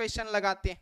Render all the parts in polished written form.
Question लगाते हैं।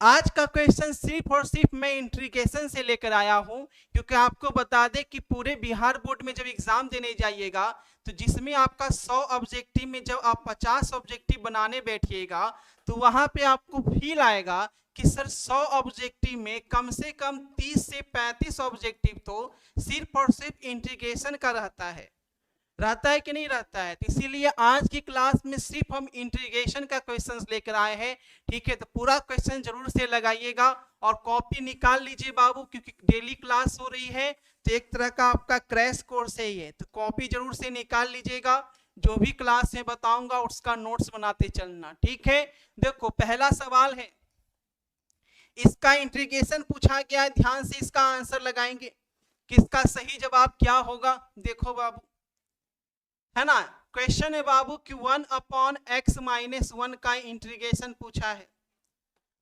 आज का क्वेश्चन सिर्फ और सिर्फ मैं इंटीग्रेशन से लेकर आया हूं, क्योंकि आपको बता दें कि पूरे बिहार बोर्ड में जब एग्जाम देने जाइएगा तो जिसमें आपका 100 ऑब्जेक्टिव में जब आप 50 ऑब्जेक्टिव बनाने बैठिएगा तो वहां पे आपको फील आएगा कि सर 100 ऑब्जेक्टिव में कम से कम 30 से 35 ऑब्जेक्टिव तो सिर्फ और सिर्फ इंटीग्रेशन का रहता है कि नहीं रहता है। तो इसीलिए आज की क्लास में सिर्फ हम इंटीग्रेशन का क्वेश्चंस लेकर आए हैं। ठीक है, तो पूरा क्वेश्चन जरूर से लगाइएगा और कॉपी निकाल लीजिए बाबू, क्योंकि डेली क्लास हो रही है तो एक तरह का आपका क्रैश कोर्स है ये, तो कॉपी जरूर से निकाल लीजिएगा। जो भी क्लास में बताऊंगा उसका नोट्स बनाते चलना। ठीक है, देखो पहला सवाल है, इसका इंटीग्रेशन पूछा गया है, ध्यान से इसका आंसर लगाएंगे कि इसका सही जवाब क्या होगा। देखो बाबू, है ना, क्वेश्चन है बाबू कि 1/x - 1 का इंटीग्रेशन पूछा है,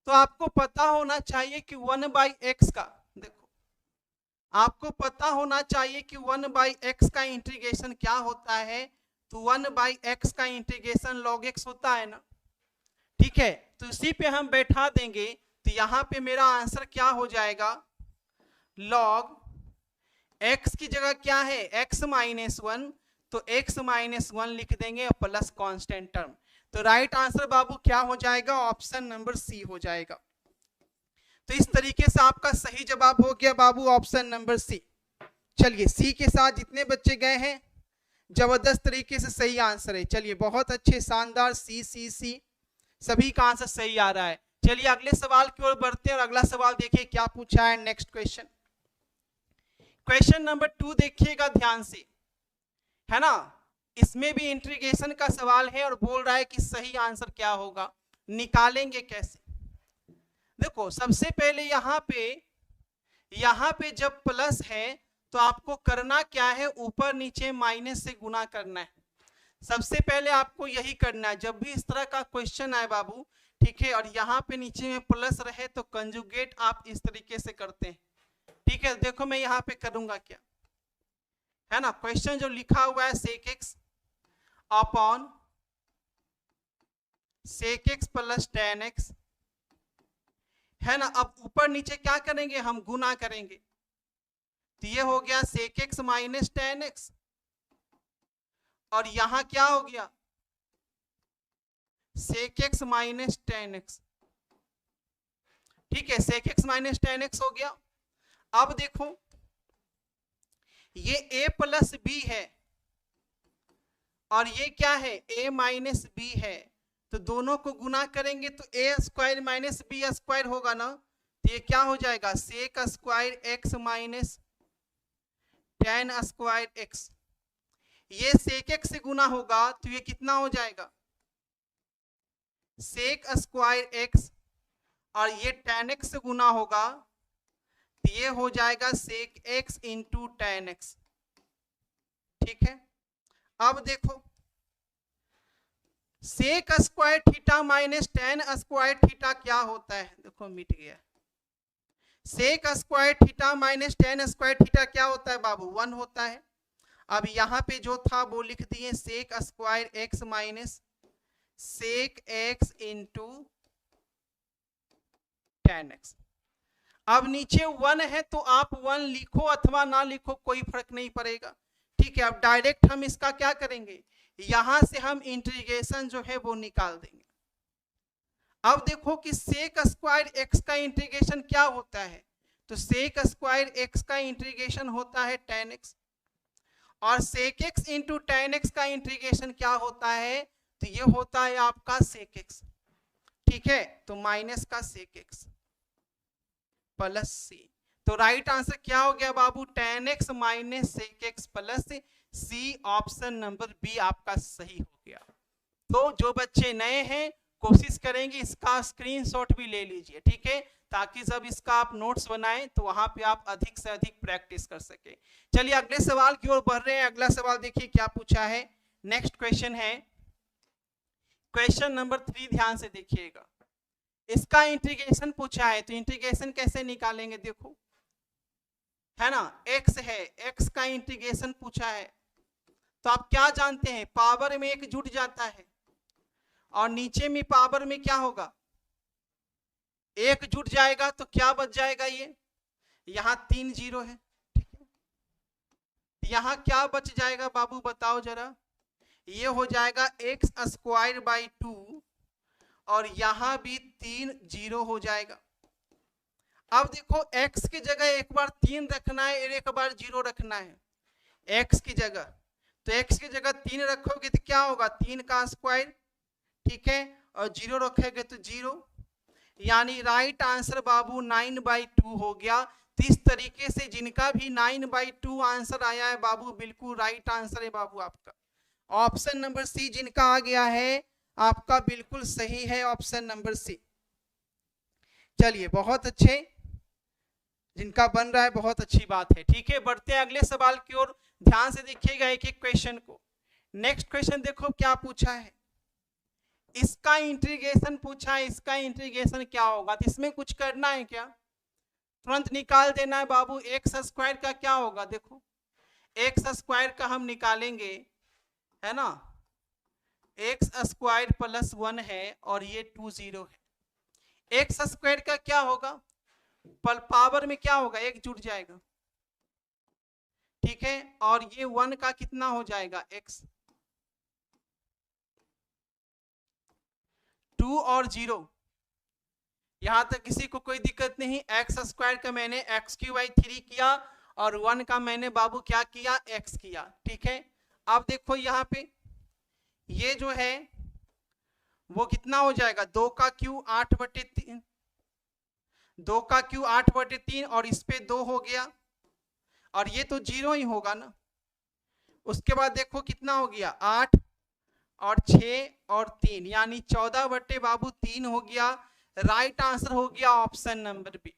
तो आपको पता होना चाहिए कि 1/x का, देखो आपको पता होना चाहिए कि 1/x का इंटीग्रेशन क्या होता है। तो 1/x का इंटीग्रेशन log x होता है ना। ठीक है, तो इसी पे हम बैठा देंगे, तो यहां पे मेरा आंसर क्या हो जाएगा, log x की जगह क्या है x - 1, तो x - 1 लिख देंगे प्लस कांस्टेंट टर्म। तो राइट आंसर बाबू क्या हो जाएगा, ऑप्शन नंबर सी हो जाएगा। तो इस तरीके से आपका सही जवाब हो गया बाबू ऑप्शन नंबर सी। चलिए सी के साथ जितने बच्चे गए हैं जबरदस्त तरीके से सही आंसर है। चलिए बहुत अच्छे, शानदार, सी सी सी सभी का आंसर सही आ रहा है। चलिए अगले सवाल की ओर बढ़ते हैं और अगला सवाल देखिए क्या पूछा है। नेक्स्ट क्वेश्चन, क्वेश्चन नंबर 2 देखिएगा ध्यान से, है ना, इसमें भी इंटीग्रेशन का सवाल है और बोल रहा है कि सही आंसर क्या होगा, निकालेंगे कैसे। देखो सबसे पहले यहाँ पे जब प्लस है तो आपको करना क्या है, ऊपर नीचे माइनस से गुना करना है। सबसे पहले आपको यही करना है जब भी इस तरह का क्वेश्चन आए बाबू। ठीक है, और यहाँ पे नीचे में प्लस रहे तो कंजुगेट आप इस तरीके से करते हैं। ठीक है, देखो मैं यहाँ पे करूंगा क्या, है ना, क्वेश्चन जो लिखा हुआ है sec x upon sec x plus tan x, है ना। अब ऊपर नीचे क्या करेंगे, हम गुना करेंगे, तो ये हो गया sec x minus tan x, और यहां क्या हो गया sec x minus tan x। ठीक है, sec x minus tan x हो गया। अब देखो ये a प्लस b है और ये क्या है a माइनस b है, तो दोनों को गुना करेंगे तो a square minus b square होगा ना। तो ये क्या हो जाएगा sec square x minus tan square x। ये sec x से गुना होगा तो ये कितना हो जाएगा sec स्क्वायर x, और ये tan x से गुना होगा तो ये हो जाएगा sec x into tan x। ठीक है, अब देखो sec square theta minus tan square theta क्या होता है, देखो मिट गया। sec square theta minus tan square theta क्या होता है बाबू, 1 होता है। अब यहाँ पे जो था वो लिख दिए sec square x minus sec x into tan x। अब नीचे 1 है तो आप 1 लिखो अथवा ना लिखो कोई फर्क नहीं पड़ेगा। ठीक है, अब डायरेक्ट हम इसका क्या करेंगे, यहां से हम इंटीग्रेशन जो है वो निकाल देंगे। अब देखो कि sec स्क्वायर x का इंटीग्रेशन क्या होता है, तो sec स्क्वायर x का इंटीग्रेशन होता है tan x, और sec x into tan x का इंटीग्रेशन क्या होता है, तो ये होता है आपका sec x। ठीक है, तो माइनस का sec x प्लस c। तो राइट आंसर क्या हो गया बाबू, tan x minus sec x plus c, option number B आपका सही हो गया। तो जो बच्चे नए हैं कोशिश करेंगे इसका स्क्रीनशॉट भी ले लीजिए। ठीक है, ताकि जब इसका आप नोट्स बनाएं तो वहां पे आप अधिक से अधिक प्रैक्टिस कर सके। चलिए अगले सवाल की ओर बढ़ रहे हैं। अगला सवाल देखिए क्या पूछा है। नेक्स्ट क्वेश्चन है क्वेश्चन नंबर 3, ध्यान से देखिएगा। इसका इंटीग्रेशन पूछा है, तो इंटीग्रेशन कैसे निकालेंगे, देखो है ना, x है, x का इंटीग्रेशन पूछा है, तो आप क्या जानते हैं पावर में 1 जुड़ जाता है और नीचे में पावर में क्या होगा, एक जुट जाएगा तो क्या बच जाएगा, ये यहाँ 3 जीरो है, ठीक है। यहाँ क्या बच जाएगा बाबू बताओ जरा, ये हो जाएगा एक्स स्क्वायर बाई 2 और यहाँ भी 3 जीरो हो जाएगा। अब देखो x की जगह एक बार 3 रखना है और एक बार 0 रखना है x की जगह, तो x की जगह 3 रखोगे तो क्या होगा 3 का स्क्वायर, ठीक है, और 0 रखोगे तो 0, यानी राइट आंसर बाबू 9/2 हो गया। तो इस तरीके से जिनका भी 9/2 आंसर आया है बाबू बिल्कुल राइट आंसर है बाबू आपका। ऑप्शन नंबर सी जिनका आ गया है आपका बिल्कुल सही है, ऑप्शन नंबर सी। चलिए बहुत अच्छे, जिनका बन रहा है बहुत अच्छी बात है, ठीक है। बढ़ते हैं अगले सवाल की ओर, ध्यान से देखिएगा एक एक क्वेश्चन को। नेक्स्ट क्वेश्चन देखो क्या पूछा है, इसका इंटीग्रेशन पूछा है, इसका इंटीग्रेशन क्या होगा, तो इसमें कुछ करना है क्या, तुरंत निकाल देना है बाबू। एक्स स्क्वायर का क्या होगा, देखो एक्स स्क्वायर का हम निकालेंगे, है ना, एक्स स्क्वायर प्लस 1 है और ये 2 0 है। एक्स स्क्वायर का क्या होगा, पावर में क्या होगा, एक जुट जाएगा, ठीक है, और ये 1 का कितना हो जाएगा x, 2 और 0, यहां तक किसी को कोई दिक्कत नहीं। एक्स स्क्वायर का मैंने x³ किया और 1 का मैंने बाबू क्या किया, x किया, ठीक है। अब देखो यहाँ पे ये जो है वो कितना हो जाएगा, 2 का क्यू 8/3, 2 का क्यू 8/3 और इस पे 2 हो गया और ये तो 0 ही होगा ना। उसके बाद देखो कितना हो गया, 8 और 6 और 3 यानी 14/3 हो गया। राइट आंसर हो गया ऑप्शन नंबर बी,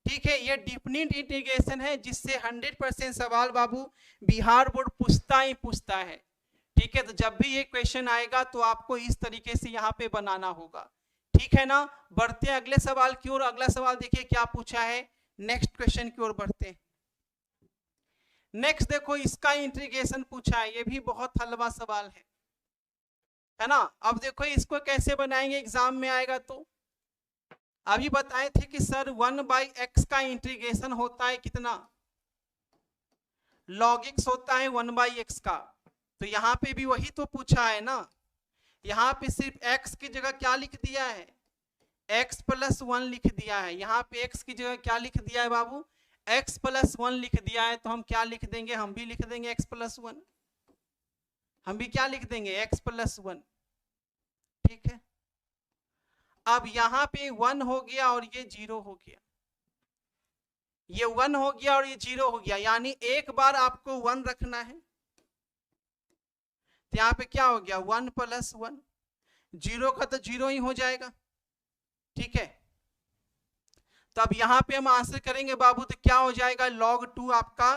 ठीक है। ये डिफिनिट इंटीग्रेशन है जिससे 100% सवाल बाबू बिहार बोर्ड पूछता ही पूछता है, ठीक है। तो जब भी ये क्वेश्चन आएगा तो आपको इस तरीके से यहाँ पे बनाना होगा, ठीक है ना। बढ़ते हैं अगले सवाल की ओर। अगला सवाल देखिए क्या पूछा है, नेक्स्ट क्वेश्चन की ओर बढ़ते हैं। नेक्स्ट देखो इसका इंटीग्रेशन पूछा है, ये भी बहुत हलवा सवाल है ना। अब देखो इसको कैसे बनाएंगे, एग्जाम में आएगा तो अभी बताए थे कि सर 1/x का इंटीग्रेशन होता है कितना, log x होता है 1/x का, तो यहाँ पे भी वही तो पूछा है ना। यहाँ पे सिर्फ x की जगह क्या लिख दिया है, x + 1 लिख दिया है। यहाँ पे x की जगह क्या लिख दिया है बाबू, x + 1 लिख दिया है, तो हम क्या लिख देंगे, हम भी लिख देंगे x + 1, हम भी क्या लिख देंगे x + 1, ठीक है। अब यहाँ पे 1 हो गया और ये 0 हो गया, ये 1 हो गया और ये 0 हो गया, यानी एक बार आपको 1 रखना है, तो यहाँ पे क्या हो गया 1 + 1, 0 का तो 0 ही हो जाएगा, ठीक है। तो अब यहाँ पे हम आंसर करेंगे बाबू, तो क्या हो जाएगा log 2 आपका,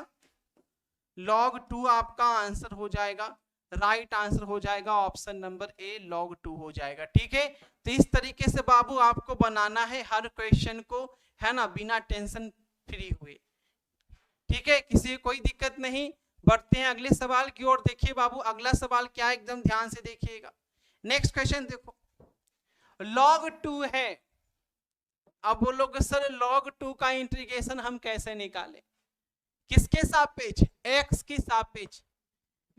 log 2 आपका आंसर हो जाएगा, राइट आंसर हो जाएगा ऑप्शन नंबर ए log 2 हो जाएगा, ठीक है। तो इस तरीके से बाबू आपको बनाना है हर क्वेश्चन को, है ना, बिना टेंशन फ्री हुए, ठीक है, किसी कोई दिक्कत नहीं। बढ़ते हैं अगले सवाल की ओर। देखिए बाबू अगला सवाल क्या है, एकदम ध्यान से देखिएगा। नेक्स्ट क्वेश्चन देखो, log 2 है। अब बोलोगे सर log 2 का इंटीग्रेशन हम कैसे निकालें, किसके सापेक्ष, x की सापेक्ष।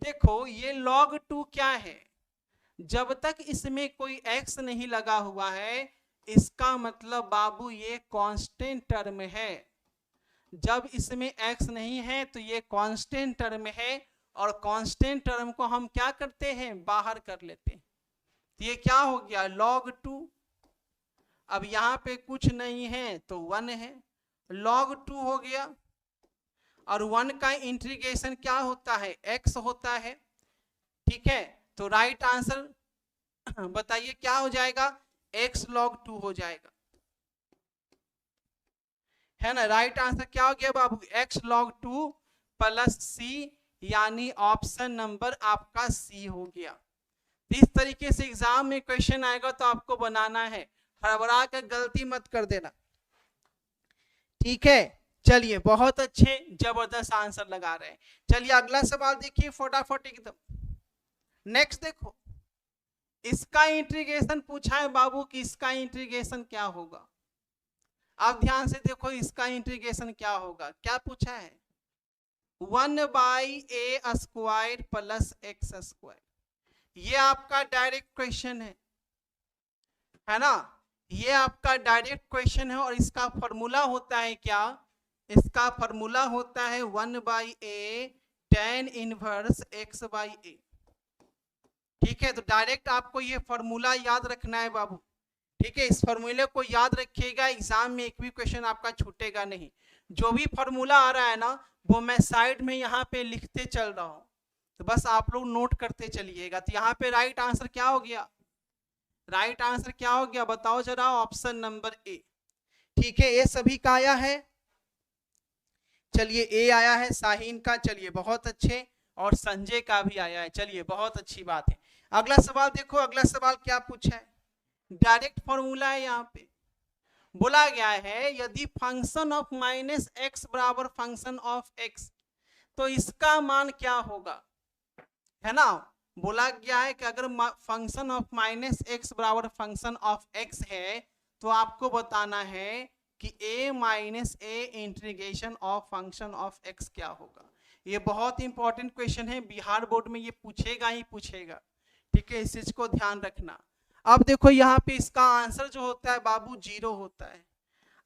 देखो ये log 2 क्या है, जब तक इसमें कोई x नहीं लगा हुआ है इसका मतलब बाबू ये कांस्टेंट टर्म है, जब इसमें x नहीं है तो ये कांस्टेंट टर्म है, और कांस्टेंट टर्म को हम क्या करते हैं, बाहर कर लेते हैं। तो ये क्या हो गया log 2, अब यहाँ पे कुछ नहीं है तो 1 है, log 2 हो गया, और 1 का इंटीग्रेशन क्या होता है, x होता है, ठीक है। तो राइट आंसर बताइए क्या हो जाएगा, x log 2 हो जाएगा, है ना। राइट आंसर क्या हो गया बाबू, x log 2 + c, यानी ऑप्शन नंबर आपका सी हो गया। इस तरीके से एग्जाम में क्वेश्चन आएगा तो आपको बनाना है, हड़बड़ा कर गलती मत कर देना, ठीक है। चलिए बहुत अच्छे, जबरदस्त आंसर लगा रहे हैं। चलिए अगला सवाल देखिए फटाफट एकदम। नेक्स्ट देखो इसका इंटीग्रेशन पूछा है बाबू कि इसका इंटीग्रेशन क्या होगा। अब ध्यान से देखो इसका इंटीग्रेशन क्या होगा, क्या पूछा है 1/a² प्लस x²। ये आपका डायरेक्ट क्वेश्चन है ना, ये आपका डायरेक्ट क्वेश्चन है और इसका फॉर्मूला होता है क्या, इसका फॉर्मूला होता है 1/a tan इनवर्स x/a। ठीक है, तो डायरेक्ट आपको ये फॉर्मूला याद रखना है बाबू। ठीक है, इस फॉर्मूले को याद रखिएगा, एग्जाम में एक भी क्वेश्चन आपका छूटेगा नहीं। जो भी फॉर्मूला आ रहा है ना वो मैं साइड में यहाँ पे लिखते चल रहा हूँ, तो बस आप लोग नोट करते चलिएगा। तो यहाँ पे राइट आंसर क्या हो गया, राइट आंसर क्या हो गया बताओ जरा, ऑप्शन नंबर ए। ठीक है, ये सभी का आया है, चलिए ए आया है शाहीन का, चलिए बहुत अच्छे, और संजय का भी आया है, चलिए बहुत अच्छी बात है। अगला सवाल देखो, अगला सवाल क्या पूछा है, डायरेक्ट फॉर्मूला है। यहाँ पे बोला गया है यदि फंक्शन ऑफ -x बराबर फंक्शन ऑफ x तो इसका मान क्या होगा, है ना। बोला गया है कि अगर फंक्शन ऑफ -x बराबर फंक्शन ऑफ x है तो आपको बताना है कि a integration of function of x क्या होगा। ये बहुत इंपॉर्टेंट क्वेश्चन है, बिहार बोर्ड में ये पूछेगा ही पूछेगा। ठीक है, इस चीज को ध्यान रखना। अब देखो यहाँ पे इसका आंसर जो होता है बाबू 0 होता है।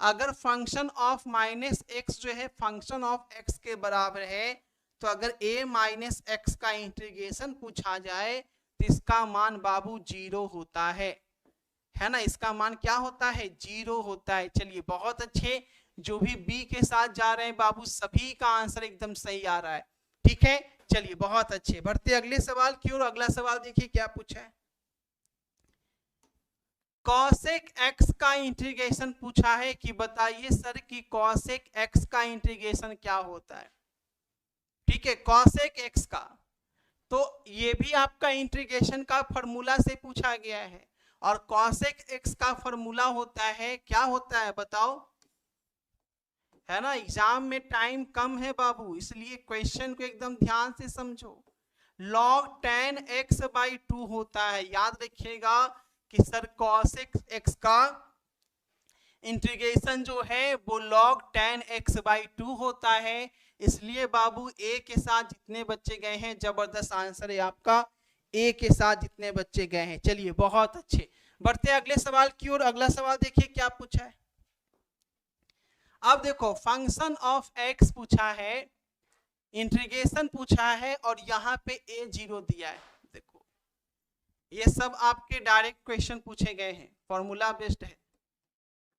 अगर फंक्शन ऑफ -x जो है फंक्शन ऑफ x के बराबर है तो अगर a-x का इंटीग्रेशन पूछा जाए तो इसका मान बाबू 0 होता है ना, इसका मान क्या होता है 0 होता है। चलिए बहुत अच्छे, जो भी बी के साथ जा रहे हैं बाबू सभी का आंसर एकदम सही आ रहा है। ठीक है, चलिए बहुत अच्छे, बढ़ते अगले सवाल की ओर। अगला सवाल देखिए क्या पूछा है, कॉसेक x का इंटीग्रेशन पूछा है कि बताइए सर कि कॉसेक x का इंटीग्रेशन क्या होता है। ठीक है, कॉसेक x का, तो ये भी आपका इंटीग्रेशन का फॉर्मूला से पूछा गया है, और कॉसेक x का फॉर्मूला होता है, क्या होता है बताओ, है ना। एग्जाम में टाइम कम है बाबू, इसलिए क्वेश्चन को एकदम ध्यान से समझो। log tan x/2 होता है, याद रखिएगा कि सर cosec x का इंटीग्रेशन जो है वो log tan x/2 होता है। इसलिए बाबू ए के साथ जितने बच्चे गए हैं जबरदस्त आंसर है आपका, ए के साथ जितने बच्चे गए हैं। चलिए बहुत अच्छे, बढ़ते अगले सवाल की ओर। अगला सवाल देखिए क्या पूछा है। अब देखो फंक्शन ऑफ x पूछा है, इंटीग्रेशन पूछा है, और यहाँ पे a0 दिया है। देखो ये सब आपके डायरेक्ट क्वेश्चन पूछे गए हैं, फॉर्मूला बेस्ड है।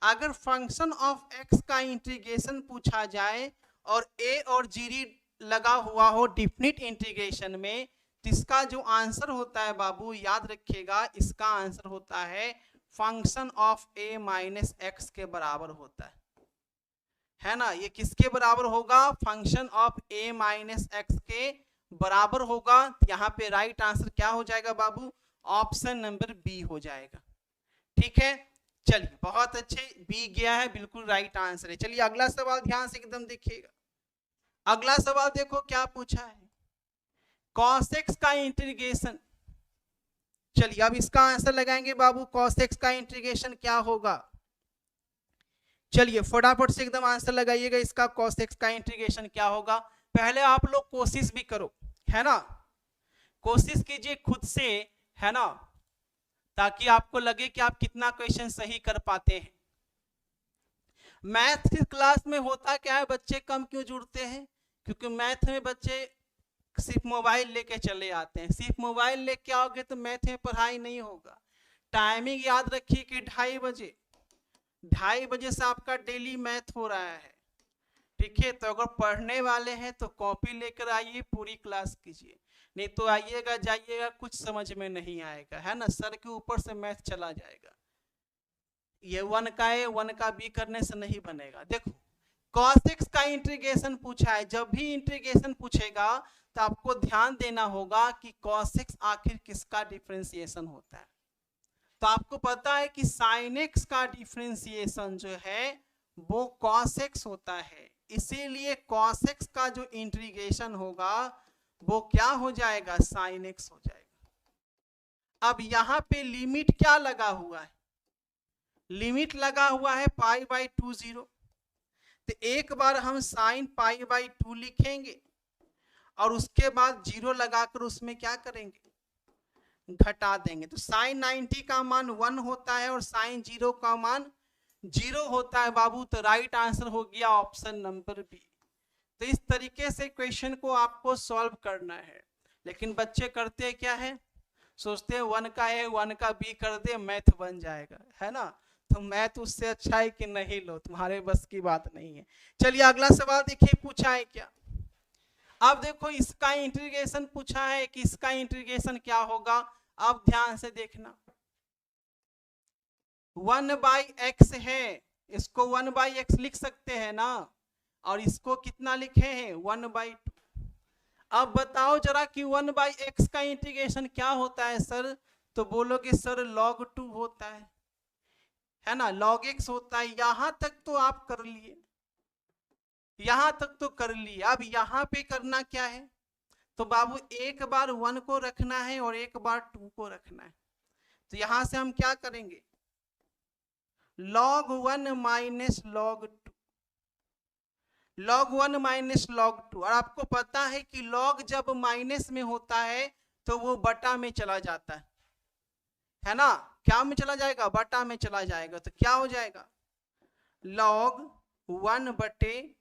अगर फंक्शन ऑफ x का इंटीग्रेशन पूछा जाए और a और g लगा हुआ हो डिफिनिट इंटीग्रेशन में, तो इसका जो आंसर होता है बाबू याद रखिएगा, इसका आंसर होता है फंक्शन ऑफ a-x के बराबर होता है ना। ये किसके बराबर होगा, फंक्शन ऑफ a-x के बराबर होगा। यहाँ पे राइट आंसर क्या हो जाएगा बाबू, ऑप्शन नंबर बी हो जाएगा। ठीक है, चलिए बहुत अच्छे, बी गया है, बिल्कुल राइट आंसर है। चलिए अगला सवाल ध्यान से एकदम देखिएगा। अगला सवाल देखो क्या पूछा है, cos x का इंटीग्रेशन। चलिए अब इसका आंसर लगाएंगे बाबू, cos x का इंटीग्रेशन क्या होगा। चलिए फटाफट से एकदम आंसर लगाइएगा, इसका cos x का इंटीग्रेशन क्या होगा। पहले आप लोग कोशिश भी करो, है ना, कोशिश कीजिए खुद से, है ना, ताकि आपको लगे कि आप कितना क्वेश्चन सही कर पाते हैं। मैथ की क्लास में होता क्या है, बच्चे कम क्यों जुड़ते हैं, क्योंकि मैथ में बच्चे सिर्फ मोबाइल लेके चले आते हैं। सिर्फ मोबाइल लेके आओगे तो मैथ में पढ़ाई नहीं होगा। टाइमिंग याद रखिए कि 2:30 बजे से आपका डेली मैथ हो रहा है। ठीक है, तो अगर पढ़ने वाले हैं तो कॉपी लेकर आइए, पूरी क्लास कीजिए, नहीं तो आइएगा जाइएगा कुछ समझ में नहीं आएगा, है ना, सर के ऊपर से मैथ चला जाएगा। ये 1 का ए 1 का बी करने से नहीं बनेगा। देखो cos x का इंटीग्रेशन पूछा है, जब भी इंटीग्रेशन पूछेगा तो आपको ध्यान देना होगा कि cos x आखिर किसका डिफरेंशिएशन होता है। तो आपको पता है कि sin x का डिफरेंशिएशन जो है वो cos x होता है, इसीलिए cos x का जो इंटीग्रेशन होगा वो क्या हो जाएगा, sin x हो जाएगा। अब यहाँ पे लिमिट क्या लगा हुआ है, लिमिट लगा हुआ है π/2 0। तो एक बार हम sin π/2 लिखेंगे और उसके बाद 0 लगाकर उसमें क्या करेंगे, घटा देंगे। तो sin 90 का मान 1 होता है और sin 0 का मान 0 होता है बाबू। तो राइट आंसर हो गया ऑप्शन नंबर बी। तो इस तरीके से क्वेश्चन को आपको सॉल्व करना है। लेकिन बच्चे करते क्या है, सोचते हैं 1 का ए 1 का बी कर दे मैथ बन जाएगा, है ना। तो मैथ उससे अच्छा है कि नहीं लो, तुम्हारे बस की बात नहीं है। चलिए अगला सवाल देखिए पूछा है क्या। अब देखो इसका इंटीग्रेशन पूछा है कि इसका इंटीग्रेशन क्या होगा। अब ध्यान से देखना, 1/x है, इसको 1/x लिख सकते हैं ना, और इसको कितना लिखे हैं 1/2। अब बताओ जरा कि 1/x का इंटीग्रेशन क्या होता है सर। तो बोलोगे सर log 2 होता है ना, log x होता है। यहां तक तो आप कर लिए, यहां तक तो कर लिए। अब यहां पे करना क्या है, तो बाबू एक बार 1 को रखना है और एक बार 2 को रखना है। तो यहां से हम क्या करेंगे, log 1 minus log 2, log 1 minus log 2। और आपको पता है कि log जब माइनस में होता है तो वो बटा में चला जाता है ना। क्या में चला जाएगा, बटा में चला जाएगा। तो क्या हो जाएगा, log 1/2।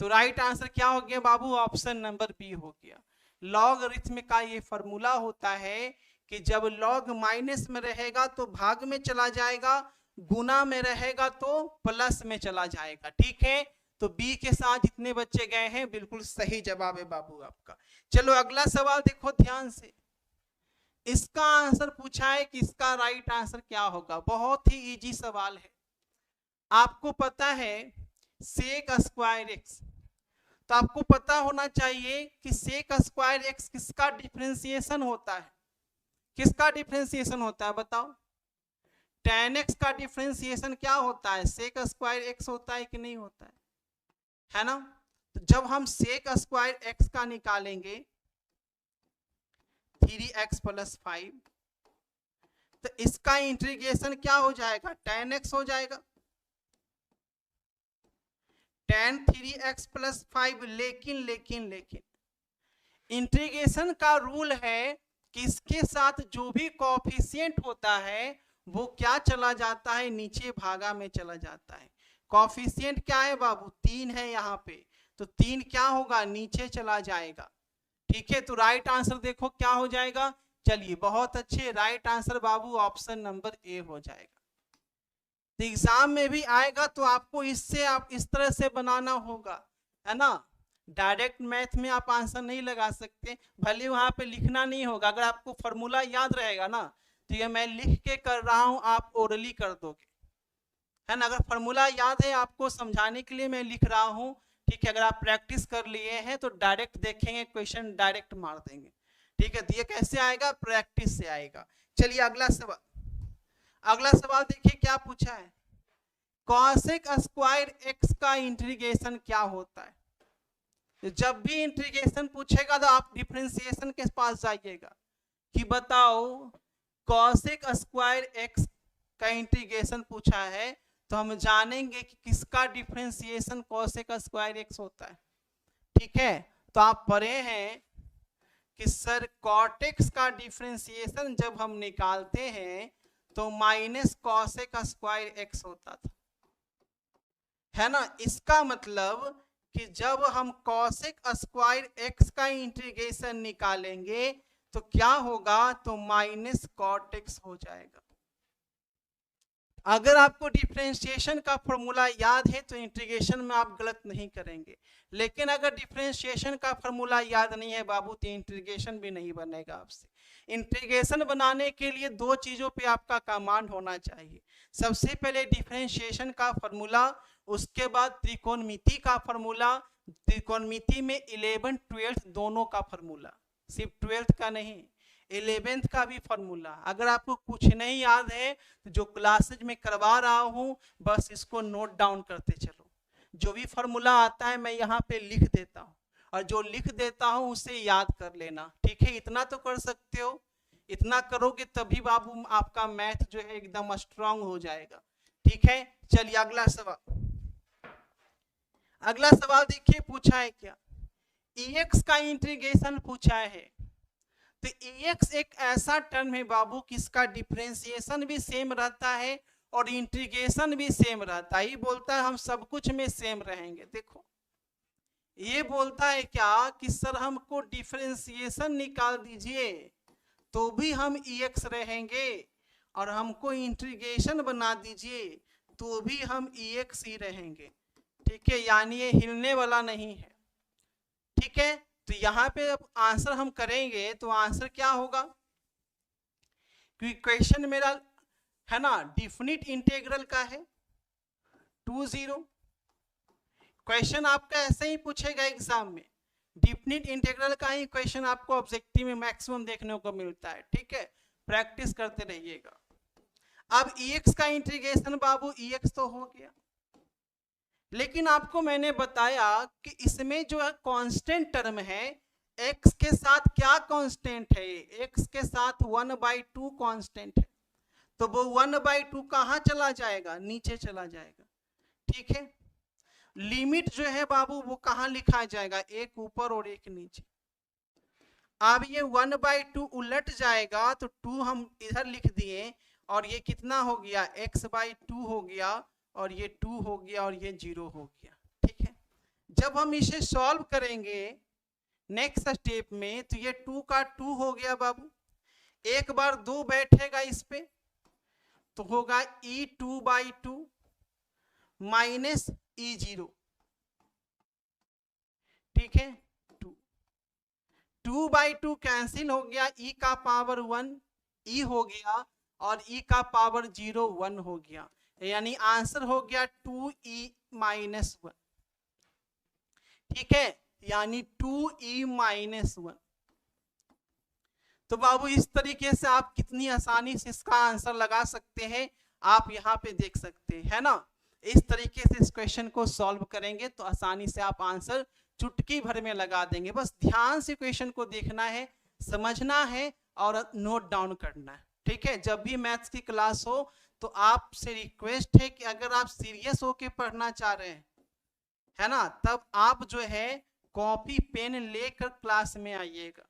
तो राइट आंसर क्या हो गया बाबू, ऑप्शन नंबर बी हो गया। लॉगरिथम का ये फॉर्मूला होता है कि जब log माइनस में रहेगा तो भाग में चला जाएगा, गुना में रहेगा तो प्लस में चला जाएगा। ठीक है, तो बी के साथ जितने बच्चे गए हैं बिल्कुल सही जवाब है बाबू आपका। चलो अगला सवाल देखो ध्यान से। इसका आंसर पूछा है कि इसका राइट आंसर क्या होगा। बहुत ही इजी सवाल है। आपको पता है सेक स्क्वायर एक्स, तो आपको पता होना चाहिए कि सेक स्क्वायर एक्स किसका डिफरेंशिएशन होता है, किसका डिफरेंशिएशन होता है बताओ। tan x का डिफरेंशिएशन क्या होता है, सेक स्क्वायर एक्स होता है कि नहीं होता है ना। तो जब हम सेक स्क्वायर एक्स का निकालेंगे 3x + 5, तो इसका इंटीग्रेशन क्या हो जाएगा, tan x हो जाएगा, tan 3x + 5। लेकिन इंटीग्रेशन का रूल है कि इसके साथ जो भी कोएफिशिएंट होता है वो क्या चला जाता है, नीचे भागा में चला जाता है। कोएफिशिएंट क्या है बाबू, 3 है यहाँ पे, तो 3 क्या होगा, नीचे चला जाएगा। ठीक है, तो राइट आंसर देखो क्या हो जाएगा। चलिए बहुत अच्छे, right answer Babu option number A हो जाएगा। तो एग्जाम में भी आएगा तो आपको इससे आप इस तरह से बनाना होगा, है ना। डायरेक्ट मैथ में आप आंसर नहीं लगा सकते, भले वहां पे लिखना नहीं होगा। अगर आपको फॉर्मूला याद रहेगा ना, तो ये मैं लिख के कर रहा हूं, आप ओरली कर दोगे, है ना। अगर फॉर्मूला याद है आपको समझाने के लिए मैं लिख रहा हूं, ठीक है। अगर आप प्रैक्टिस कर लिए हैं तो डायरेक्ट देखेंगे क्वेश्चन, डायरेक्ट मार देंगे। ठीक है, तो ये कैसे आएगा, प्रैक्टिस से आएगा। चलिए अगला सवाल, अगला सवाल देखिए क्या पूछा है। कॉसेक स्क्वायर एक्स का इंटीग्रेशन क्या होता है। जब भी इंटीग्रेशन पूछेगा तो आप डिफरेंशिएशन के पास जाइएगा कि बताओ कॉसेक स्क्वायर एक्स का इंटीग्रेशन पूछा है, तो हम जानेंगे कि किसका डिफरेंशिएशन कॉसेक स्क्वायर एक्स होता है। ठीक है, तो आप पढ़े हैं कि सर कॉट एक्स का डिफरेंशिएशन जब हम निकालते हैं तो माइनस कॉसेक स्क्वायर एक्स होता था, है ना। इसका मतलब कि जब हम कॉसेक स्क्वायर एक्स का इंटीग्रेशन निकालेंगे तो क्या होगा, तो माइनस कॉट एक्स हो जाएगा। अगर आपको डिफरेंशिएशन का फॉर्मूला याद है तो इंटीग्रेशन में आप गलत नहीं करेंगे। लेकिन अगर डिफरेंशिएशन का फॉर्मूला याद नहीं है बाबू तो इंटीग्रेशन भी नहीं बनेगा आपसे। इंटीग्रेशन बनाने के लिए दो चीज़ों पे आपका कमांड होना चाहिए। सबसे पहले डिफरेंशिएशन का फॉर्मूला, उसके बाद त्रिकोणमिति का फॉर्मूला। त्रिकोणमिति में 11 12 दोनों का फॉर्मूला, सिर्फ 12th का नहीं, 11th का भी फॉर्मूला। अगर आपको कुछ नहीं याद है तो जो क्लासेज में करवा रहा हूँ बस इसको नोट डाउन करते चलो। जो भी फॉर्मूला आता है मैं यहाँ पे लिख देता हूँ, और जो लिख देता हूँ उसे याद कर लेना। ठीक है, इतना तो कर सकते हो, इतना करोगे तभी बाबू आपका मैथ जो है एकदम स्ट्रांग हो जाएगा। ठीक है, चलिए अगला सवाल। अगला सवाल देखिए पूछा है क्या, EX का इंटीग्रेशन पूछा है। तो EX एक ऐसा टर्म है बाबू किसका डिफरेंशिएशन भी सेम रहता है और इंटीग्रेशन भी सेम रहता है। ये बोलता है हम सब कुछ में सेम रहेंगे। देखो ये बोलता है क्या कि सर हमको डिफरेंशिएशन निकाल दीजिए तो भी हम EX रहेंगे और हमको इंटीग्रेशन बना दीजिए तो भी हम EX ही रहेंगे। ठीक है, यानी ये हिलने वाला नहीं है। ठीक है, तो यहाँ पे अब आंसर हम करेंगे तो आंसर क्या होगा, क्योंकि क्वेश्चन मेरा है ना डिफिनिट इंटीग्रल का है 20। क्वेश्चन आपका ऐसे ही पूछेगा एग्जाम में, डिफिनिट इंटीग्रल का ही क्वेश्चन आपको ऑब्जेक्टिव में मैक्सिमम देखने को मिलता है। ठीक है, प्रैक्टिस करते रहिएगा। अब EX का इंटीग्रेशन बाबू EX तो हो गया, लेकिन आपको मैंने बताया कि इसमें जो है कांस्टेंट टर्म है x के साथ क्या कांस्टेंट है, x के साथ 1/2 कांस्टेंट है, तो वो 1/2 कहाँ चला जाएगा, नीचे चला जाएगा। ठीक है, लिमिट जो है बाबू वो कहाँ लिखा जाएगा, एक ऊपर और एक नीचे। अब ये 1/2 उलट जाएगा तो 2 हम इधर लिख दिए और ये कितना हो गया x/2 हो गया और ये 2 हो गया और ये 0 हो गया। ठीक है, जब हम इसे सॉल्व करेंगे नेक्स्ट स्टेप में तो ये 2 का 2 हो गया बाबू, एक बार 2 बैठेगा इस पे तो होगा E2/2 माइनस E0। ठीक है, 2/2 कैंसिल हो गया, E का पावर 1 E हो गया और E का पावर 0 1 हो गया, यानी आंसर हो गया 2E-1। ठीक है, यानी 2E-1। तो बाबू इस तरीके से आप कितनी आसानी से इसका आंसर लगा सकते हैं, आप यहाँ पे देख सकते हैं, है ना। इस तरीके से इस क्वेश्चन को सॉल्व करेंगे तो आसानी से आप आंसर चुटकी भर में लगा देंगे। बस ध्यान से क्वेश्चन को देखना है, समझना है और नोट डाउन करना है। ठीक है, जब भी मैथ्स की क्लास हो तो आपसे रिक्वेस्ट है कि अगर आप सीरियस होके पढ़ना चाह रहे हैं, है ना, तब आप जो है कॉपी पेन लेकर क्लास में आइएगा।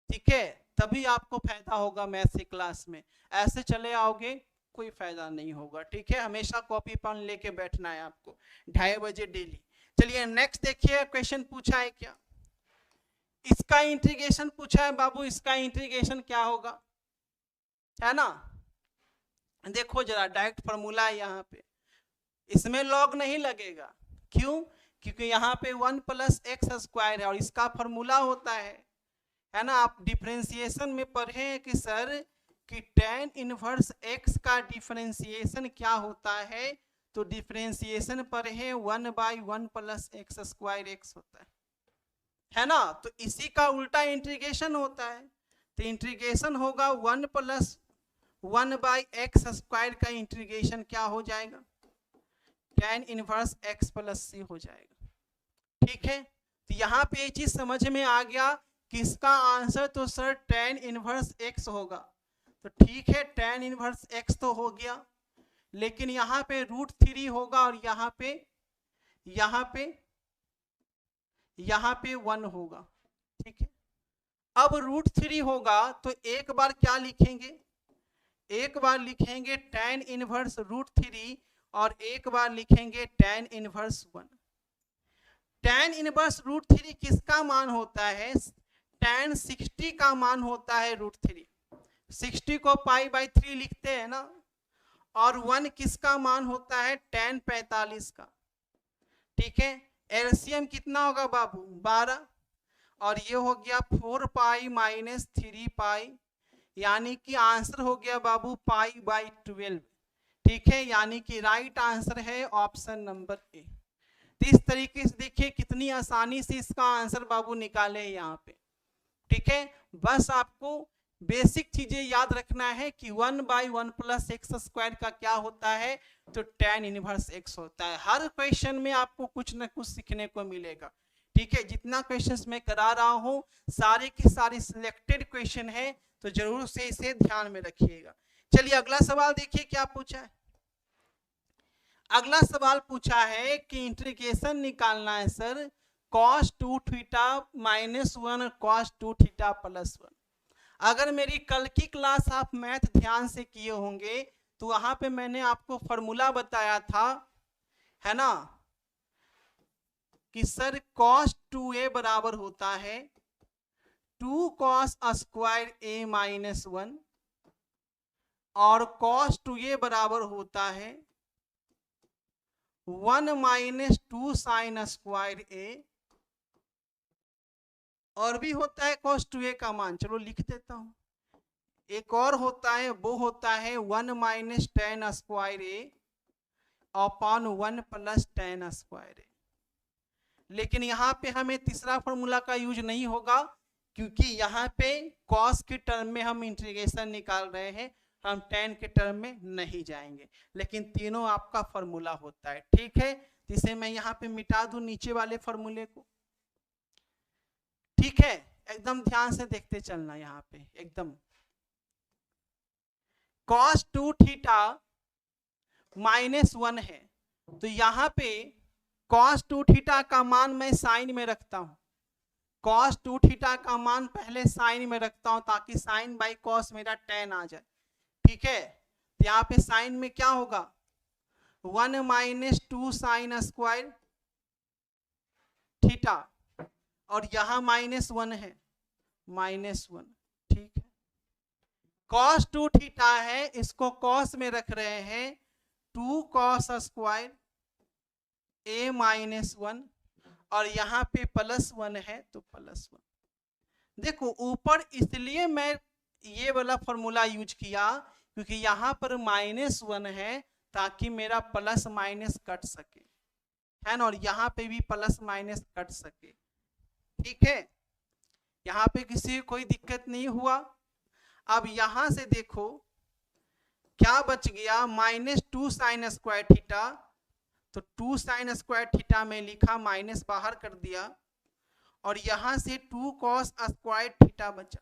ठीक है, तभी आपको फायदा होगा मैथ्स की क्लास में, ऐसे चले आओगे कोई फायदा नहीं होगा। ठीक है, हमेशा कॉपी पेन लेके बैठना है आपको 2:30 बजे डेली। चलिए नेक्स्ट देखिए क्वेश्चन पूछा है क्या, इसका इंटीग्रेशन पूछा है बाबू। इसका इंटीग्रेशन क्या होगा, है ना, देखो जरा डायरेक्ट फॉर्मूला है यहाँ पे, इसमें लॉग नहीं लगेगा। क्यों, क्योंकि यहाँ पे 1 + x² है और इसका फॉर्मूला होता है ना। आप डिफरेंशिएशन में पढ़े हैं कि सर कि tan इनवर्स x का डिफरेंशिएशन क्या होता है, तो डिफरेंशिएशन पढ़े हैं 1/1 + x² x होता है ना। तो इसी का उल्टा इंटीग्रेशन होता है, तो इंटीग्रेशन होगा 1 + 1/x² का इंटीग्रेशन क्या हो जाएगा, tan इनवर्स x + c हो जाएगा। ठीक है, तो यहाँ पे ये चीज समझ में आ गया कि इसका आंसर तो सर tan इनवर्स x होगा। तो ठीक है, tan इनवर्स x तो हो गया, लेकिन यहाँ पे √3 होगा और यहाँ पे 1 होगा। ठीक है, अब √3 होगा तो एक बार क्या लिखेंगे, एक बार लिखेंगे tan इनवर्स √3 और एक बार लिखेंगे tan इनवर्स 1। tan इनवर्स √3 किसका मान होता है, tan 60 का मान होता है √3। 60 को π/3 लिखते हैं ना, और 1 किसका मान होता है tan 45 का। ठीक है, एलसीएम कितना होगा बाबू 12, और ये हो गया 4π - 3π, यानी कि आंसर हो गया बाबू π/12। ठीक है, यानी कि राइट आंसर है ऑप्शन नंबर ए। तो इस तरीके से देखिए कितनी आसानी से इसका आंसर बाबू निकाले यहाँ पे। ठीक है, बस आपको बेसिक चीजें याद रखना है कि 1/1 + x² का क्या होता है, तो tan इनवर्स x होता है। हर क्वेश्चन में आपको कुछ न कुछ सीखने को मिलेगा। ठीक है, जितना क्वेश्चंस मैं करा रहा हूँ सारे के सारे सिलेक्टेड क्वेश्चन है, तो जरूर से इसे ध्यान में रखिएगा। चलिए अगला सवाल देखिए क्या पूछा है। अगला सवाल पूछा है कि इंटीग्रेशन निकालना है sir cos 2 theta -1 cos 2 theta +1। अगर मेरी कल की क्लास आप मैथ ध्यान से किए होंगे तो वहां पे मैंने आपको फॉर्मूला बताया था, है ना, कि सर cos 2a बराबर होता है 2 cos स्क्वायर a -1 और cos 2a बराबर होता है 1 - 2 sin स्क्वायर a, और भी होता है cos 2a का मान, चलो लिख देता हूं। एक और होता है, वो होता है 1 - tan square a upon 1 + tan square a। लेकिन यहाँ पे हमें तीसरा फॉर्मूला का यूज नहीं होगा क्योंकि यहाँ पे cos के टर्म में हम इंटीग्रेशन निकाल रहे हैं, हम tan के टर्म में नहीं जाएंगे। लेकिन तीनों आपका फॉर्मूला होता है, ठीक है। इसे मैं यहाँ पे मिटा दूं नीचे वाले फॉर्मूले को, ठीक है। एकदम ध्यान से देखते चलना, यहाँ पे एकदम cos 2 थीटा -1 है तो यहाँ पे cos 2 थीटा का मान मैं साइन में रखता हूं। cos 2 थीटा का मान पहले साइन में रखता हूं ताकि साइन बाई cos मेरा tan आ जाए, ठीक है। तो यहाँ पे साइन में क्या होगा 1 - 2 sin स्क्वायर थीटा और यहाँ -1 है -1, ठीक है। cos 2 थीटा है, इसको cos में रख रहे हैं 2 cos स्क्वायर a -1 और यहाँ पे +1 है तो +1। देखो ऊपर इसलिए मैं ये वाला फॉर्मूला यूज किया क्योंकि यहाँ पर -1 है ताकि मेरा प्लस माइनस कट सके, है ना, और यहाँ पे भी प्लस माइनस कट सके, ठीक है। यहाँ पे किसी को कोई दिक्कत नहीं हुआ। अब यहाँ से देखो क्या बच गया -2 sin स्क्वायर थीटा, तो 2 sin स्क्वायर थीटा में लिखा, माइनस बाहर कर दिया और यहाँ से 2 cos स्क्वायर थीटा बचा।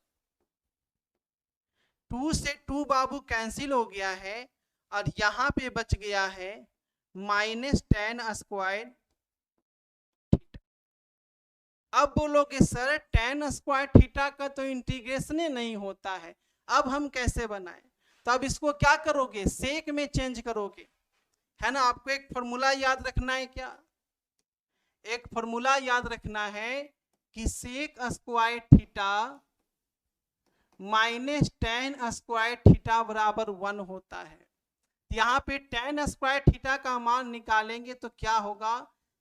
2 से 2 बाबू कैंसिल हो गया है और यहाँ पे बच गया है -tan स्क्वायर थीटा। अब बोलोगे सर tan स्क्वायर थीटा का तो इंटीग्रेशन नहीं होता है, अब हम कैसे बनाएं? तो अब इसको क्या करोगे, सेक में चेंज करोगे, है ना। आपको एक फॉर्मूला याद रखना है, क्या एक फॉर्मूला याद रखना है कि sec square theta -tan square theta बराबर 1 होता है। यहाँ पे tan स्क्वायर थीटा का मान निकालेंगे तो क्या होगा,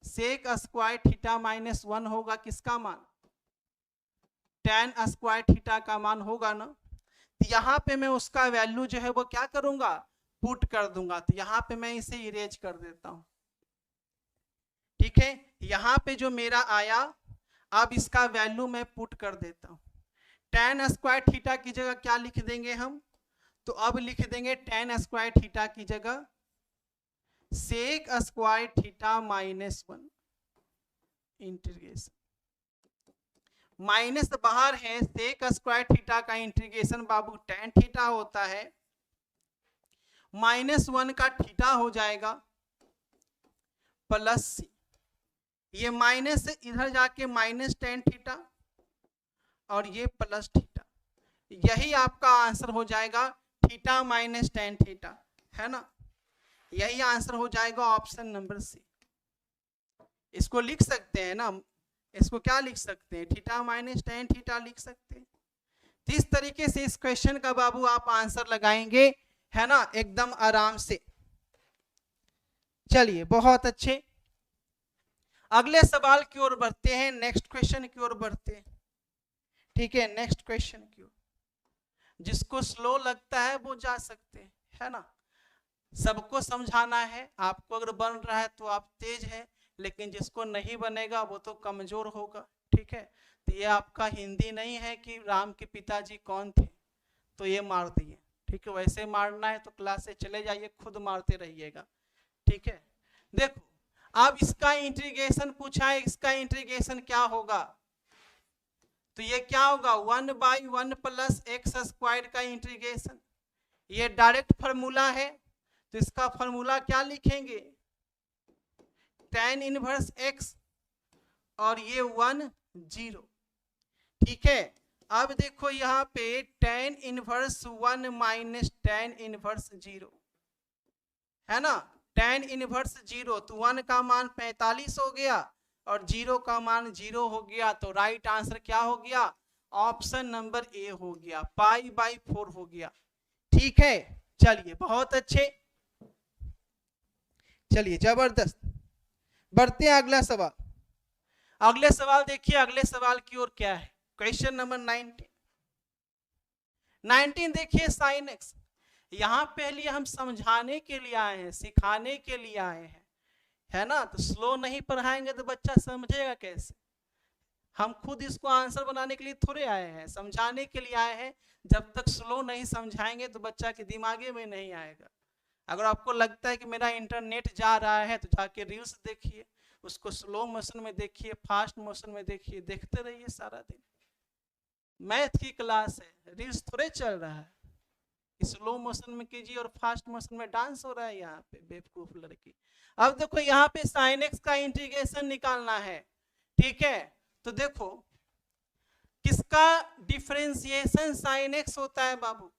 सेक स्क्वायर थीटा -1 होगा, किसका मान, tan स्क्वायर थीटा का मान होगा ना। यहाँ पे मैं उसका वैल्यू जो है वो क्या करूंगा, पुट कर दूंगा। तो यहाँ पे मैं इसे इरेज कर देता हूं, ठीक है। यहाँ पे जो मेरा आया अब इसका वैल्यू मैं पुट कर देता हूं। tan स्क्वायर थीटा की जगह क्या लिख देंगे हम, तो अब लिख देंगे tan स्क्वायर थीटा की जगह sec square theta -1 integration, minus बाहर है, सेक स्क्वायर थीटा का इंटीग्रेशन बाबू tan थीटा होता है, -1 का थीटा हो जाएगा प्लस c, ये माइनस इधर जाके -tan थीटा और ये प्लस थीटा, यही आपका आंसर हो जाएगा थीटा -tan थीटा, है ना। यही आंसर हो जाएगा ऑप्शन नंबर सी। इसको लिख सकते हैं ना, इसको क्या लिख सकते हैं, थीटा -tan थीटा लिख सकते हैं। तो इस तरीके से इस क्वेश्चन का बाबू आप आंसर लगाएंगे, है ना, एकदम आराम से। चलिए बहुत अच्छे, अगले सवाल की ओर बढ़ते हैं, नेक्स्ट क्वेश्चन की ओर बढ़ते हैं, ठीक है। नेक्स्ट क्वेश्चन की ओर, जिसको स्लो लगता है वो जा सकते हैं, है ना। सबको समझाना है, आपको अगर बन रहा है तो आप तेज है, लेकिन जिसको नहीं बनेगा वो तो कमजोर होगा, ठीक है। तो ये आपका हिंदी नहीं है कि राम के पिताजी कौन थे तो ये मार दिए, ठीक है। वैसे मारना है तो क्लास से चले जाइए, खुद मारते रहिएगा, ठीक है। देखो अब इसका इंटीग्रेशन पूछा है, इसका इंटीग्रेशन क्या होगा, तो ये क्या होगा 1/1 प्लस एक्स स्क्वायर का इंटीग्रेशन, ये डायरेक्ट फार्मूला है। तो इसका फार्मूला क्या लिखेंगे, tan इनवर्स x और ये 1 0। ठीक है, अब देखो यहाँ पे tan inverse 1 minus tan inverse 0 है ना, tan इनवर्स 0 तो 1 का मान 45 हो गया और 0 का मान 0 हो गया। तो राइट आंसर क्या हो गया, ऑप्शन नंबर ए हो गया, π/4 हो गया। ठीक है, चलिए बहुत अच्छे, चलिए जबरदस्त, बढ़ते हैं अगला सवाल। अगले सवाल देखिए, अगले सवाल की ओर क्या है, क्वेश्चन नंबर 19 देखिए साइन एक्स। यहाँ पहले हम समझाने के लिए आए हैं, सिखाने के लिए आए हैं, है ना। तो स्लो नहीं पढ़ाएंगे तो बच्चा समझेगा कैसे। हम खुद इसको आंसर बनाने के लिए थोड़े आए हैं, समझाने के लिए आए हैं। जब तक स्लो नहीं समझाएंगे तो बच्चा के दिमागे में नहीं आएगा। अगर आपको लगता है कि मेरा इंटरनेट जा रहा है तो जाके रील्स देखिए, उसको स्लो मोशन में देखिए, फास्ट मोशन में देखिए, देखते रहिए सारा दिन। मैथ की क्लास है, रील्स थोड़े चल रहा है। स्लो मोशन में कीजिए और फास्ट मोशन में डांस हो रहा है यहाँ पे, बेवकूफ लड़की। अब देखो यहाँ पे साइन एक्स का इंटीग्रेशन निकालना है। ठीक है, तो देखो किसका डिफरेंशिएशन साइन एक्स होता है बाबू।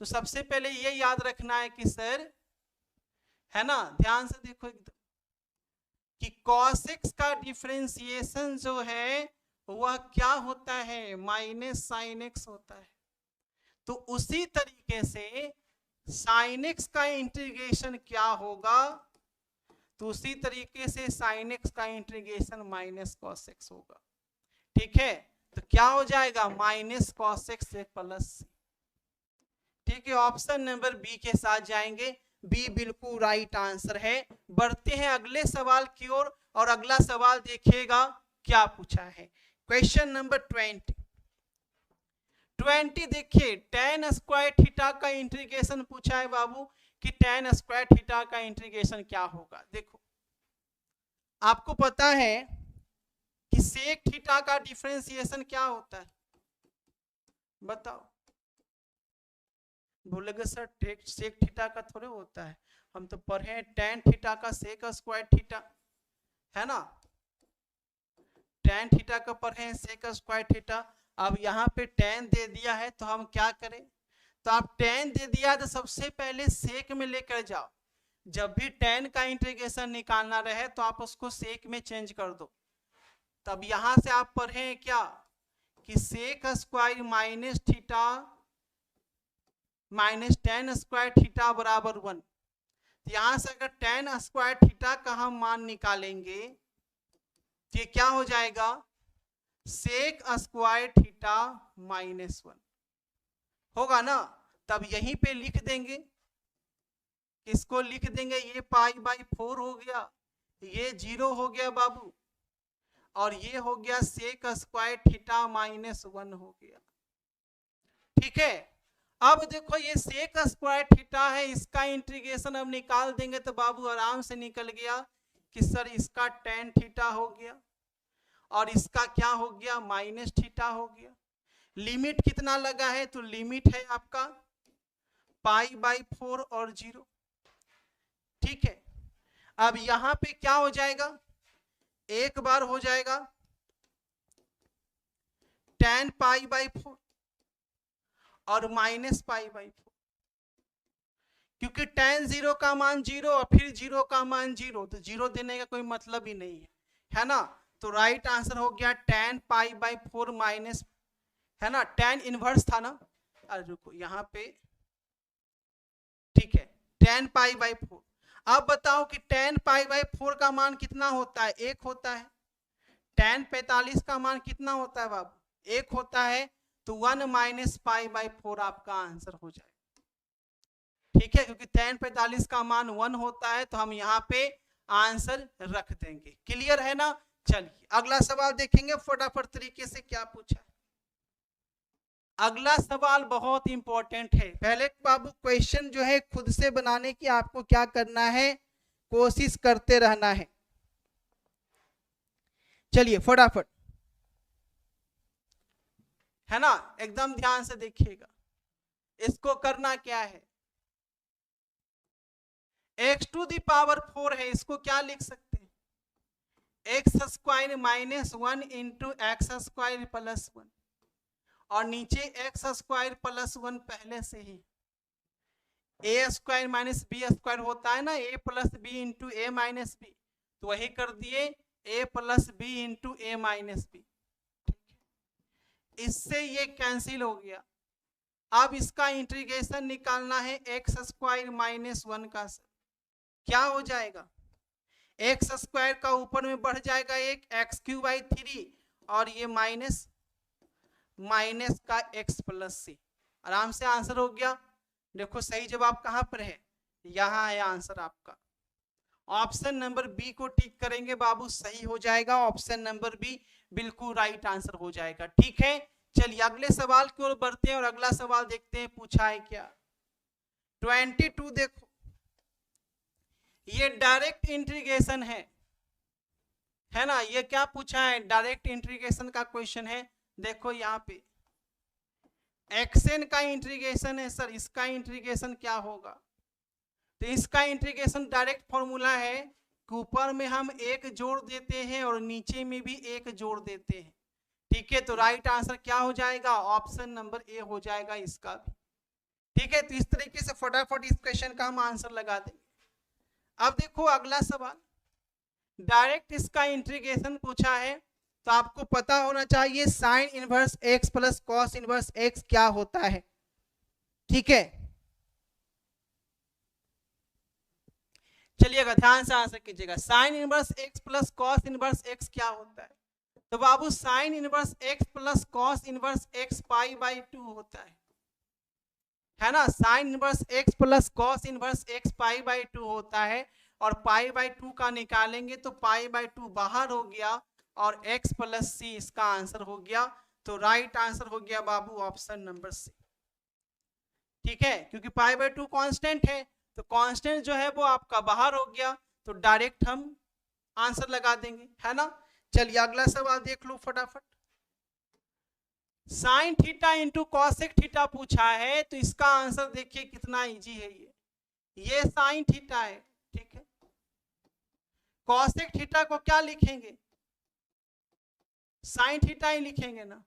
तो सबसे पहले ये याद रखना है कि सर, है ना, ध्यान से देखो एकदम, कि cos x का डिफरेंशिएशन जो है वह क्या होता है, माइनस साइन एक्स होता है। तो उसी तरीके से साइन एक्स का इंटीग्रेशन क्या होगा, तो उसी तरीके से साइन एक्स का इंटीग्रेशन माइनस कॉस एक्स होगा। ठीक है, तो क्या हो जाएगा, माइनस कॉस एक्स प्लस सी। ठीक है, ऑप्शन नंबर बी के साथ जाएंगे, बी बिल्कुल राइट आंसर है। बढ़ते हैं अगले सवाल की ओर, और अगला सवाल देखिएगा क्या पूछा है, क्वेश्चन नंबर 20 देखिए, tan स्क्वायर थीटा का इंटीग्रेशन पूछा है बाबू, कि tan स्क्वायर थीटा का इंटीग्रेशन क्या होगा। देखो आपको पता है कि सेक थीटा का डिफरेंशिएशन क्या होता है, बताओ। बोलेगे सर सेक थीटा का थोड़े होता है, हम तो पढ़े हैं tan थीटा का सेक स्क्वायर थीटा, है ना, tan थीटा का पढ़े हैं सेक स्क्वायर थीटा। अब यहाँ पे tan दे दिया है तो हम क्या करें, तो आप tan दे दिया तो सबसे पहले सेक में लेकर जाओ। जब भी tan का इंटीग्रेशन निकालना रहे तो आप उसको सेक में चेंज कर दो। तब यहाँ से आप पढ़े क्या कि sec square minus theta minus tan square theta बराबर 1। यहाँ से अगर tan स्क्वायर थीटा का हम मान निकालेंगे तो ये क्या हो जाएगा, सेक स्क्वायर थीटा माइनस 1 होगा ना। तब यहीं पे लिख देंगे, इसको लिख देंगे, ये π/4 हो गया, ये 0 हो गया बाबू, और ये हो गया सेक स्क्वायर थीटा माइनस 1 हो गया। ठीक है, अब देखो ये सेक स्क्वायर थीटा है, इसका इंटीग्रेशन अब निकाल देंगे तो बाबू आराम से निकल गया कि सर इसका tan थीटा हो गया और इसका क्या हो गया, माइनस थीटा हो गया। लिमिट कितना लगा है, तो लिमिट है आपका π/4 और 0। ठीक है, अब यहां पे क्या हो जाएगा, एक बार हो जाएगा tan π/4 और माइनस π/4, क्योंकि tan 0 का मान 0 और फिर 0 का मान 0, तो 0 देने का कोई मतलब ही नहीं है ना। तो राइट आंसर हो गया tan π/4 माइनस, है ना, tan इनवर्स था ना, अरे रुको यहाँ पे, ठीक है, tan π/4। अब बताओ कि tan π/4 का मान कितना होता है, 1 होता है। tan 45 का मान कितना होता है बाबू, 1 होता है। तो 1 माइनस π/4 आपका आंसर हो जाए। ठीक है, क्योंकि tan 45 का मान 1 होता है तो हम यहाँ पे आंसर रख देंगे। क्लियर है ना। चलिए अगला सवाल देखेंगे फटाफट तरीके से क्या पूछा। अगला सवाल बहुत इंपॉर्टेंट है। पहले बाबू क्वेश्चन जो है खुद से बनाने की आपको क्या करना है, कोशिश करते रहना है। चलिए फटाफट है ना। एकदम ध्यान से देखिएगा, इसको करना क्या है, x टू द पावर 4 है, इसको क्या लिख सकते हैं, x square minus 1 into x square plus 1, और नीचे एक्स स्क्वायर प्लस 1 पहले से ही ए स्क्वायर माइनस बी स्क्वायर होता है ना, ए प्लस बी इंटू ए माइनस बी, तो वही कर दिए ए प्लस बी इंटू ए माइनस बी। इससे ये कैंसिल हो गया। अब इसका इंटीग्रेशन निकालना है एक्स स्क्वायर माइनस 1 का, क्या हो जाएगा, एक्स स्क्वायर का ऊपर में बढ़ जाएगा एक एक्स क्यूब बाई 3, और ये माइनस माइनस का एक्स प्लस सी, आराम से आंसर हो गया। देखो सही जवाब कहां पर है, यहां है आंसर आपका। ऑप्शन नंबर बी को टिक करेंगे बाबू, सही हो जाएगा, ऑप्शन नंबर बी बिल्कुल राइट आंसर हो जाएगा। ठीक है, चलिए अगले सवाल की ओर बढ़ते हैं और अगला सवाल देखते हैं पूछा है क्या। 22 देखो, ये डायरेक्ट इंटीग्रेशन है ना, ये क्या पूछा है, डायरेक्ट इंटीग्रेशन का क्वेश्चन है। देखो यहाँ पे एक्सएन का इंटीग्रेशन है सर, इसका इंटीग्रेशन क्या होगा, तो इसका इंटीग्रेशन डायरेक्ट फॉर्मूला है कि ऊपर में हम एक जोड़ देते हैं और नीचे में भी एक जोड़ देते हैं। ठीक है, तो राइट आंसर क्या हो जाएगा, ऑप्शन नंबर ए हो जाएगा इसका भी। ठीक है, तो इस तरीके से फटाफट इस क्वेश्चन का हम आंसर लगा देंगे। अब देखो अगला सवाल, डायरेक्ट इसका इंटीग्रेशन पूछा है, तो आपको पता होना चाहिए sign inverse x plus cos inverse x क्या होता है। ठीक है, चलिएगा ध्यान से आंसर कीजिएगा, sine inverse x plus cos inverse x क्या होता है। तो बाबू sine inverse x plus cos inverse x pi by 2 होता है ना, sine inverse x plus cos inverse x pi by 2 होता है, और पाई बाई 2 का निकालेंगे तो पाई बाई 2 बाहर हो गया और x प्लस सी इसका आंसर हो गया। तो राइट आंसर हो गया बाबू ऑप्शन नंबर सी। ठीक है, क्योंकि पाई बाई 2 कांस्टेंट है, तो कांस्टेंट जो है वो आपका बाहर हो गया, तो डायरेक्ट हम आंसर लगा देंगे, है ना। चलिए अगला सवाल देख लो फटाफट, sine theta into cosec theta पूछा है, तो इसका आंसर देखिए कितना इजी है। ये साइन थीटा है, ठीक है, कॉसेक थीटा को क्या लिखेंगे, साइन थीटा ही लिखेंगे ना।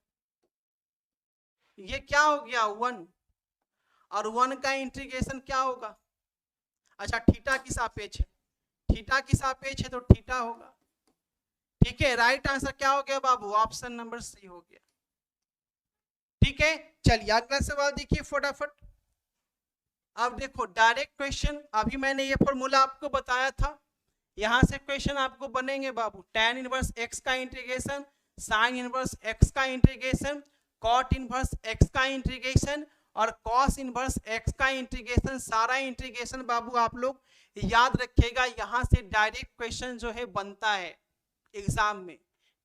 ये क्या हो गया 1, और 1 का इंटीग्रेशन क्या होगा, अच्छा थीटा की सापेक्ष है, थीटा की सापेक्ष है तो थीटा होगा। ठीक है, राइट आंसर क्या हो गया बाबू, ऑप्शन नंबर सी हो गया। ठीक है, चलिए अगला सवाल देखिए फटाफट। अब देखो डायरेक्ट क्वेश्चन, अभी मैंने ये फॉर्मूला आपको बताया था, यहां से क्वेश्चन आपको बनेंगे बाबू, tan इनवर्स x का इंटीग्रेशन, साइन इनवर्स x का इंटीग्रेशन, कॉट इनवर्स x का इंटीग्रेशन, और कॉस इनवर्स x का इंटीग्रेशन। सारा इंटीग्रेशन बाबू आप लोग याद रखिएगा, यहां से डायरेक्ट क्वेश्चन जो है बनता है एग्जाम में।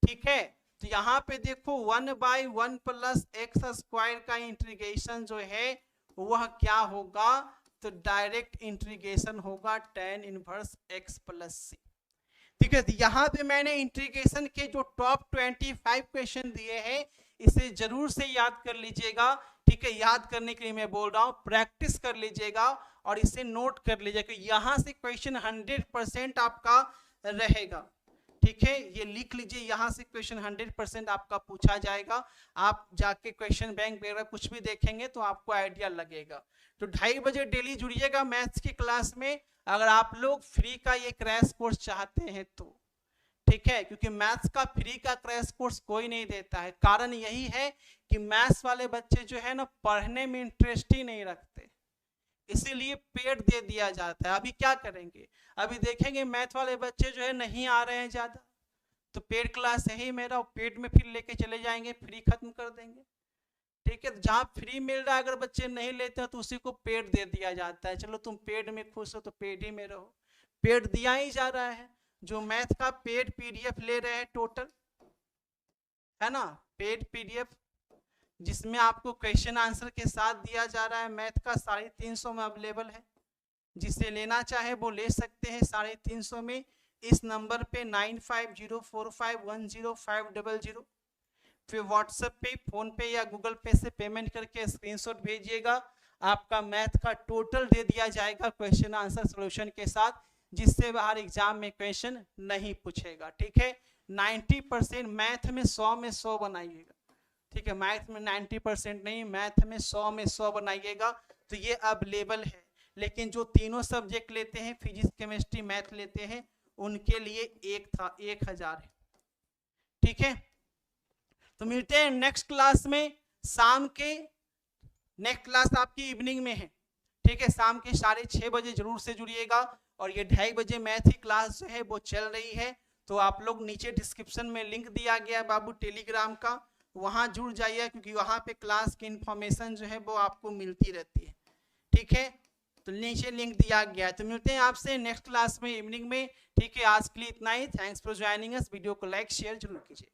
ठीक है, तो यहाँ पे देखो 1/1 प्लस एक्स स्क्वायर का इंटीग्रेशन जो है वह क्या होगा, तो डायरेक्ट इंटीग्रेशन होगा tan इनवर्स x प्लस सी। ठीक है, यहाँ पे मैंने इंटीग्रेशन के जो टॉप 25 क्वेश्चन दिए हैं, इसे जरूर से याद कर लीजिएगा। ठीक है, याद करने के लिए मैं बोल रहा हूँ, प्रैक्टिस कर लीजिएगा और इसे नोट कर लीजिएगा, यहाँ से क्वेश्चन 100% आपका रहेगा। ठीक है, ये लिख लीजिए, यहाँ से क्वेश्चन 100% आपका पूछा जाएगा। आप जाके क्वेश्चन बैंक वगैरह कुछ भी देखेंगे तो आपको आइडिया लगेगा। तो 2:30 बजे डेली जुड़िएगा मैथ्स की क्लास में, अगर आप लोग फ्री का ये क्रैश कोर्स चाहते हैं तो। ठीक है, क्योंकि मैथ्स का फ्री का क्रैश कोर्स कोई नहीं देता है, कारण यही है कि मैथ्स वाले बच्चे जो है ना पढ़ने में इंटरेस्ट ही नहीं रखते, इसीलिए पेड दे दिया जाता है। अभी क्या करेंगे, अभी देखेंगे मैथ वाले बच्चे जो है नहीं आ रहे हैं ज्यादा, तो पेड क्लास यही मेरा, पेड में फिर लेके चले जाएंगे, फ्री खत्म कर देंगे। ठीक है, जहाँ फ्री मिल रहा है अगर बच्चे नहीं लेते हैं तो उसी को पेड दे दिया जाता है, चलो तुम पेड में खुश हो तो पेड ही में रहो, पेड दिया ही जा रहा है। जो मैथ का पेड पीडीएफ ले रहे हैं टोटल, है ना, पेड पीडीएफ जिसमें आपको क्वेश्चन आंसर के साथ दिया जा रहा है, मैथ का 350 में अवेलेबल है, जिसे लेना चाहे वो ले सकते हैं 350 में। इस नंबर पे 9504510500 फिर व्हाट्सएप पे, फोन पे या गूगल पे से पेमेंट करके स्क्रीनशॉट भेजिएगा। आपका मैथ का टोटल दे दिया जाएगा क्वेश्चन आंसर सॉल्यूशन के साथ, जिससे बाहर एग्जाम में क्वेश्चन नहीं पूछेगा। ठीक है, 90% मैथ में 100 में 100 बनाइएगा। ठीक है, मैथ में 90% नहीं, मैथ में 100 में 100 बनाइएगा। तो ये अवेलेबल है, लेकिन जो तीनों सब्जेक्ट लेते हैं, फिजिक्स केमिस्ट्री मैथ लेते हैं, उनके लिए 1000 है। ठीक है, तो मिलते हैं नेक्स्ट क्लास में। शाम के नेक्स्ट क्लास आपकी इवनिंग में है। ठीक है, शाम के 6:30 बजे जरूर से जुड़िएगा। और ये 2:30 बजे मैथ की क्लास जो है वो चल रही है, तो आप लोग नीचे डिस्क्रिप्शन में लिंक दिया गया बाबू टेलीग्राम का, वहां जुड़ जाइए, क्योंकि वहां पे क्लास की इंफॉर्मेशन जो है वो आपको मिलती रहती है। ठीक है, तो नीचे लिंक दिया गया है। तो मिलते हैं आपसे नेक्स्ट क्लास में इवनिंग में। ठीक है, आज के लिए इतना ही। Thanks for joining us. Video को लाइक शेयर जरूर कीजिए।